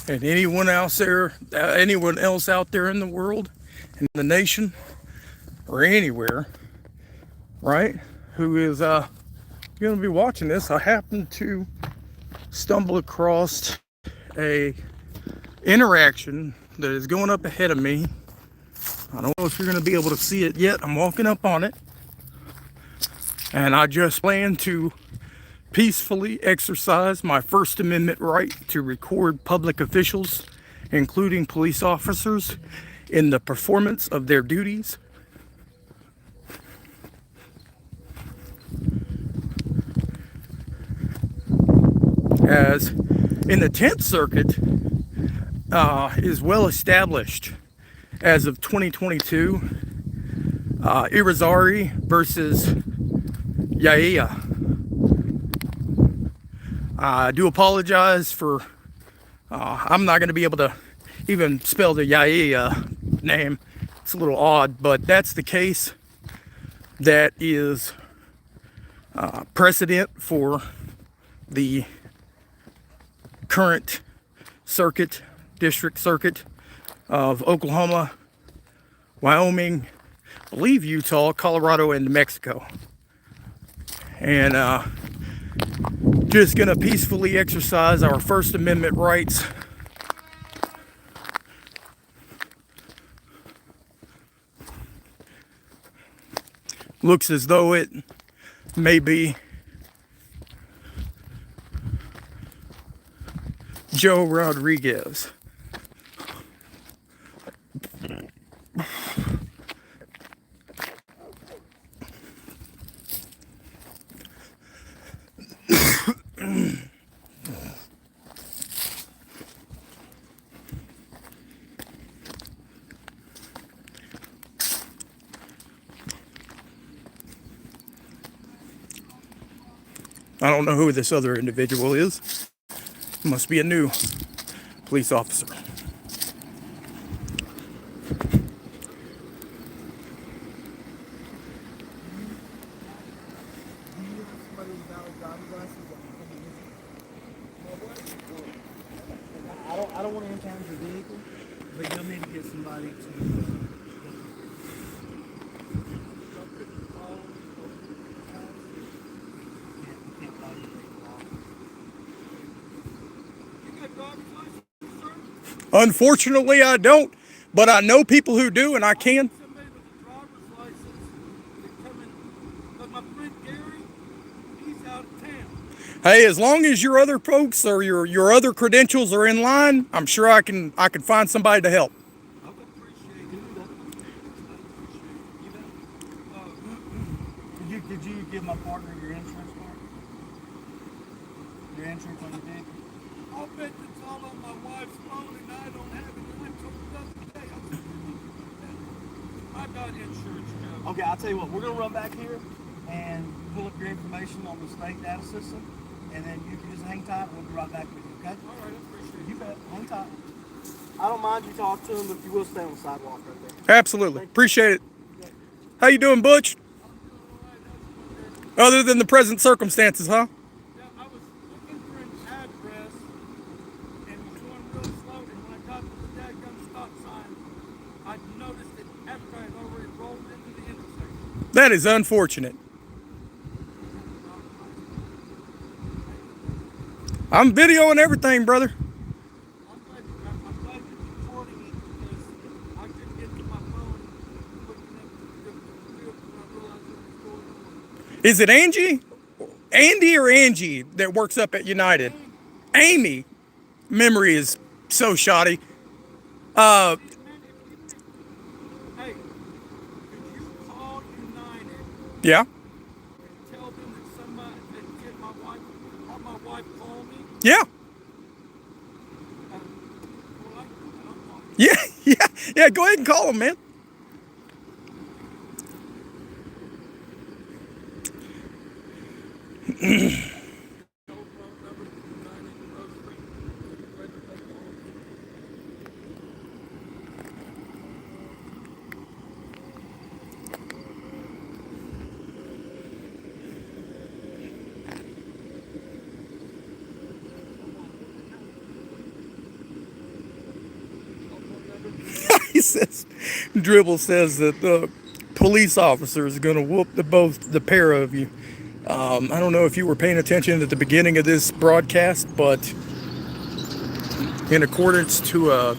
and anyone else out there in the world, in the nation, or anywhere, right, who is going to be watching this. I happened to stumble across a interaction that is going up ahead of me. I don't know if you're going to be able to see it yet. I'm walking up on it, and I just plan to peacefully exercise my First Amendment right to record public officials, including police officers, in the performance of their duties. As in the 10th Circuit is well established as of 2022, Irizarry versus Yaya. I do apologize for, I'm not going to be able to even spell the Yaya name. It's a little odd, but that's the case that is precedent for the current district circuit of Oklahoma, Wyoming, I believe Utah, Colorado, and New Mexico. And just gonna peacefully exercise our First Amendment rights. Looks as though it may be Joe Rodriguez. I don't know who this other individual is. Must be a new police officer. I don't want to impound your vehicle, but you'll need to get somebody to. Unfortunately, I don't, but I know people who do, and I can. Somebody with a driver's license to come in, but my friend Gary, he's out of town. Hey, as long as your other folks or your other credentials are in line, I'm sure I can find somebody to help. I would appreciate it. Did you give my partner your insurance card? Your insurance on your vehicle? I'll bet it's all on my wife's phone and I don't have it. And I told her the other day, I got insurance, Joe. Okay, I'll tell you what, we're going to run back here and pull up your information on the state data system, and then you can just hang tight and we'll be right back with you, okay? All right, I appreciate it. You bet. Hang tight. I don't mind you talk to him, but if you will stay on the sidewalk right there. Absolutely. Appreciate it. How you doing, Butch? Other than the present circumstances, huh? Yeah, I was looking for an address and was going real slow, and when I got to the dadgum stop sign, I noticed it after I had already rolled into the intersection. That is unfortunate. I'm videoing everything, brother. I'm glad you're recording it because I couldn't get to my phone looking up the field when I realized what was going on. Is it Angie? Andy or Angie that works up at United? Amy. Memory is so shoddy. Hey, could you call United Yeah. and tell them that somebody that get my wife, or my wife call me? Yeah. Well, I'll call you. Yeah. Go ahead and call him, man. He says, Dribble says that the police officer is going to whoop both the pair of you. I don't know if you were paying attention at the beginning of this broadcast, but in accordance to a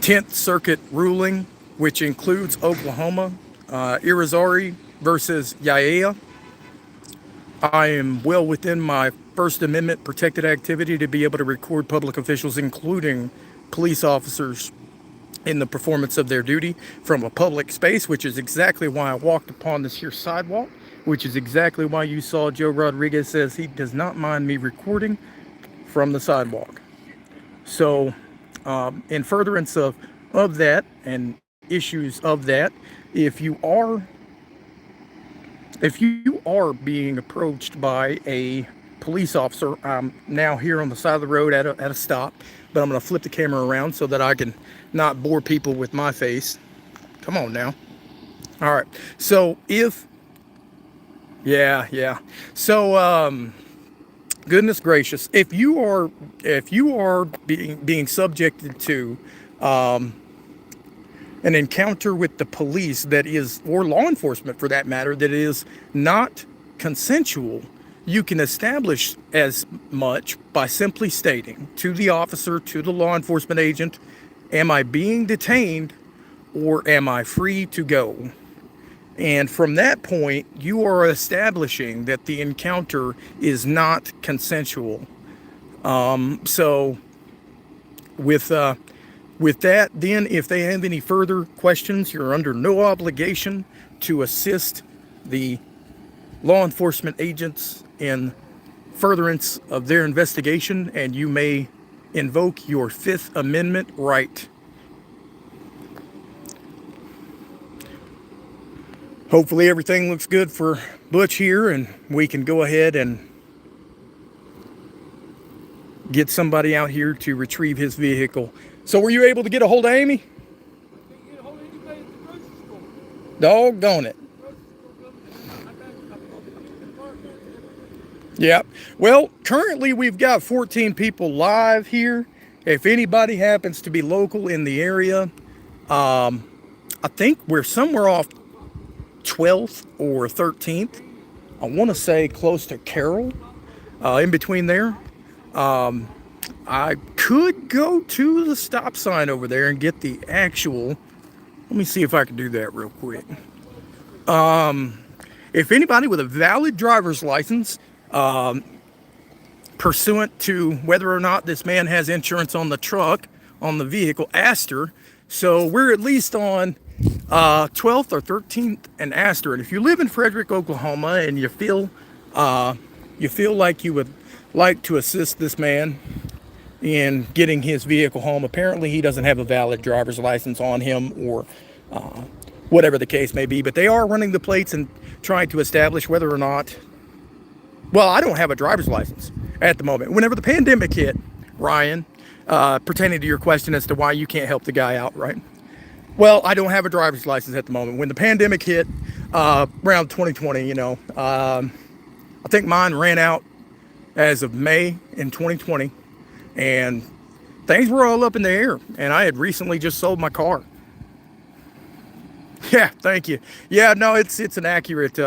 10th Circuit ruling, which includes Oklahoma, Irizarry versus Yaya, I am well within my First Amendment protected activity to be able to record public officials, including police officers, in the performance of their duty from a public space, which is exactly why I walked upon this here sidewalk, which is exactly why you saw Joe Rodriguez says he does not mind me recording from the sidewalk. So, in furtherance of that and issues of that, if you are being approached by a police officer, I'm now here on the side of the road at a stop, but I'm going to flip the camera around so that I can not bore people with my face. Come on now. All right. So So, goodness gracious, if you are being subjected to an encounter with the police that is, or law enforcement for that matter, that is not consensual, you can establish as much by simply stating to the officer, to the law enforcement agent, am I being detained or am I free to go? And from that point, you are establishing that the encounter is not consensual. So with that, then if they have any further questions, you're under no obligation to assist the law enforcement agents in furtherance of their investigation, and you may invoke your Fifth Amendment right. Hopefully everything looks good for Butch here, and we can go ahead and get somebody out here to retrieve his vehicle. So were you able to get a hold of Amy? I can't get a hold of anybody at the grocery store. Doggone it. Yeah. Well, currently we've got 14 people live here. If anybody happens to be local in the area, I think we're somewhere off 12th or 13th. I want to say close to Carroll, in between there. I could go to the stop sign over there and get the actual. Let me see if I can do that real quick. If anybody with a valid driver's license, pursuant to whether or not this man has insurance on the truck, on the vehicle, Astor. So we're at least on 12th or 13th and Astor. And if you live in Frederick, Oklahoma, and you feel like you would like to assist this man in getting his vehicle home, apparently he doesn't have a valid driver's license on him, or whatever the case may be, but they are running the plates and trying to establish whether or not. Well, I don't have a driver's license at the moment. Whenever the pandemic hit, Ryan, pertaining to your question as to why you can't help the guy out, right? Well, I don't have a driver's license at the moment. When the pandemic hit, around 2020, I think mine ran out as of May in 2020, and things were all up in the air, and I had recently just sold my car. Yeah, thank you. Yeah, no, it's an accurate,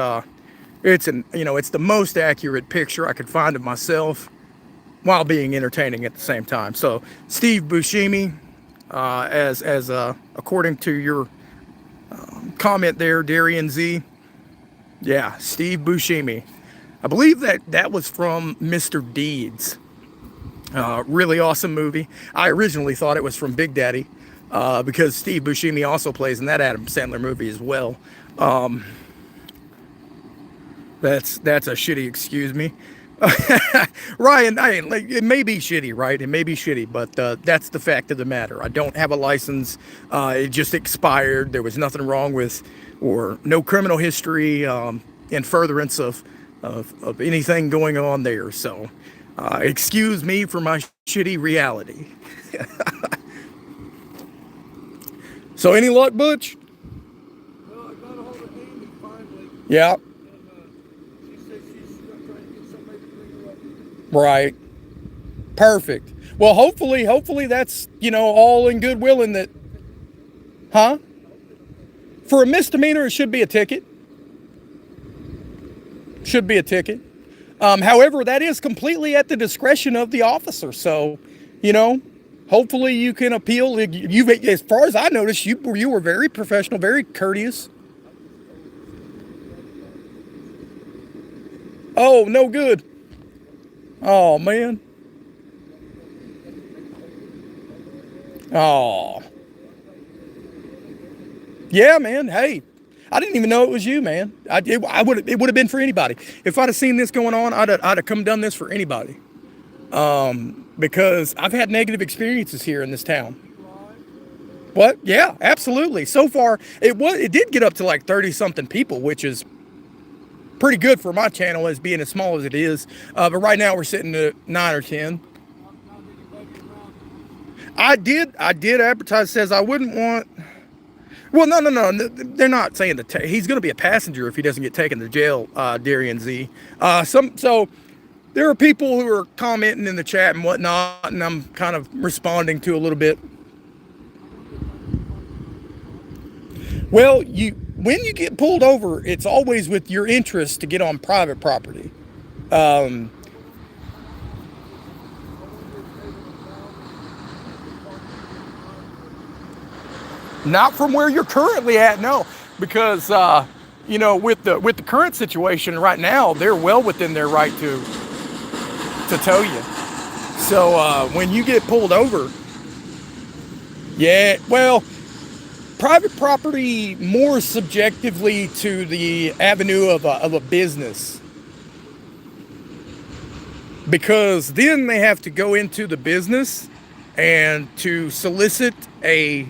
it's the most accurate picture I could find of myself while being entertaining at the same time. So Steve Buscemi, as according to your comment there, Darian Z. Yeah, Steve Buscemi. I believe that was from Mr. Deeds. Really awesome movie. I originally thought it was from Big Daddy, because Steve Buscemi also plays in that Adam Sandler movie as well. That's a shitty excuse me. Ryan, it may be shitty, right? It may be shitty, but that's the fact of the matter. I don't have a license. It just expired. There was nothing wrong with, or no criminal history in furtherance of anything going on there. So excuse me for my shitty reality. So any luck, Butch? Well, I got a hold of Amy finally. Yeah. And she said she's trying to get somebody to bring her up. Right. Perfect. Well, hopefully that's, all in goodwill, and that Huh? For a misdemeanor, it should be a ticket. Should be a ticket. However, that is completely at the discretion of the officer. So, you know, hopefully you can appeal. You, as far as I noticed, you were very professional, very courteous. Oh, no good. Oh, man. Oh. Yeah, man. Hey, I didn't even know it was you, man. It would have been for anybody. If I'd have seen this going on, I'd have come done this for anybody. Because I've had negative experiences here in this town. What? Yeah, absolutely. So far, it did get up to like 30 something people, which is pretty good for my channel as being as small as it is. But right now we're sitting at 9 or 10. I did advertise, says I wouldn't want. Well, no. They're not saying that he's going to be a passenger if he doesn't get taken to jail, Darian Z. So there are people who are commenting in the chat and whatnot, and I'm kind of responding to a little bit. Well, when you get pulled over, it's always with your interest to get on private property. Not from where you're currently at, no, because you know, with the current situation right now, they're well within their right to tow you. So when you get pulled over, yeah, well, private property more subjectively to the avenue of a business, because then they have to go into the business and to solicit a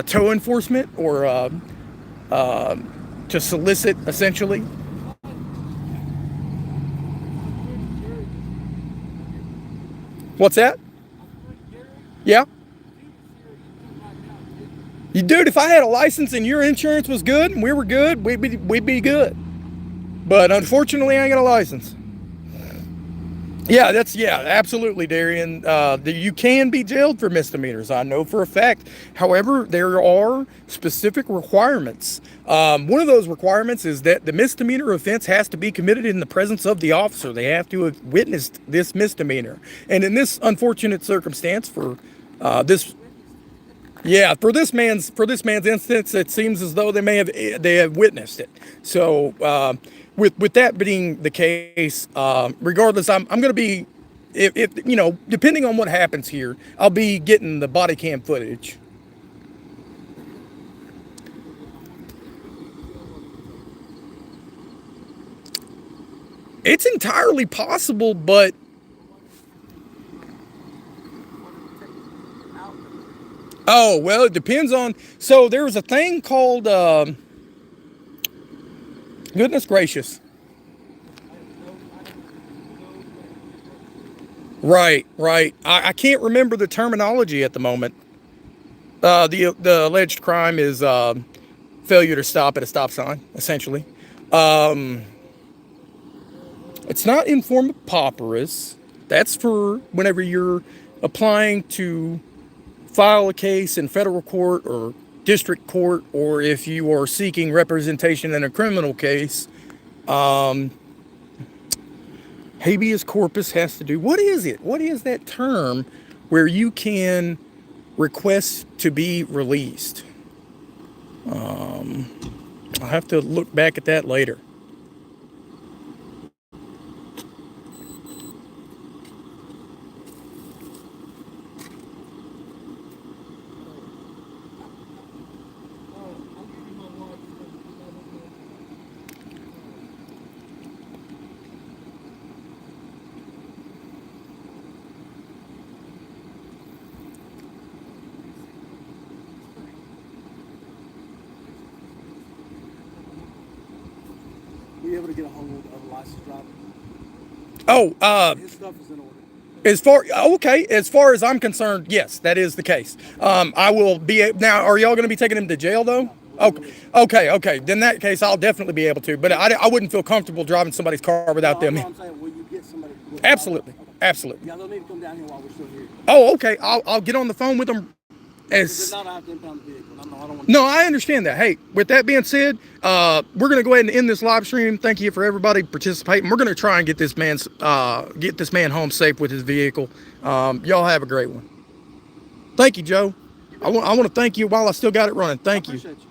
tow enforcement or to solicit essentially. What's that? Yeah. You dude, if I had a license and your insurance was good and we were good, we'd be good. But unfortunately, I ain't got a license. Yeah, absolutely, Darian. You can be jailed for misdemeanors, I know for a fact. However, there are specific requirements. One of those requirements is that the misdemeanor offense has to be committed in the presence of the officer. They have to have witnessed this misdemeanor. And in this unfortunate circumstance for this man's instance, it seems as though they have witnessed it. So with that being the case, regardless, I'm going to be, if you know, depending on what happens here, I'll be getting the body cam footage. It's entirely possible, but oh, well, it depends on. So there's a thing called, goodness gracious. Right. I can't remember the terminology at the moment. The alleged crime is failure to stop at a stop sign, essentially. It's not informed pauperous. That's for whenever you're applying to file a case in federal court or district court, or if you are seeking representation in a criminal case. Habeas corpus has to do, what is it? What is that term where you can request to be released? I'll have to look back at that later. Were you able to get a hold of a licensed driver? Oh, His stuff is in order. As far as I'm concerned, yes, that is the case. I will be, now, are y'all going to be taking him to jail though? Okay. Then in that case, I'll definitely be able to, but I wouldn't feel comfortable driving somebody's car without them. I'm saying, will you get somebody? Absolutely. Okay. Absolutely. Yeah, they'll need to come down here while we're still here. Oh, okay. I'll get on the phone with them If not, I have to impound the vehicle. I don't want. No, I understand that. Hey, with that being said, we're gonna go ahead and end this live stream. Thank you for everybody participating. We're gonna try and get this man home safe with his vehicle. Y'all have a great one. Thank you, Joe. I want to thank you while I still got it running. Thank you. Appreciate you.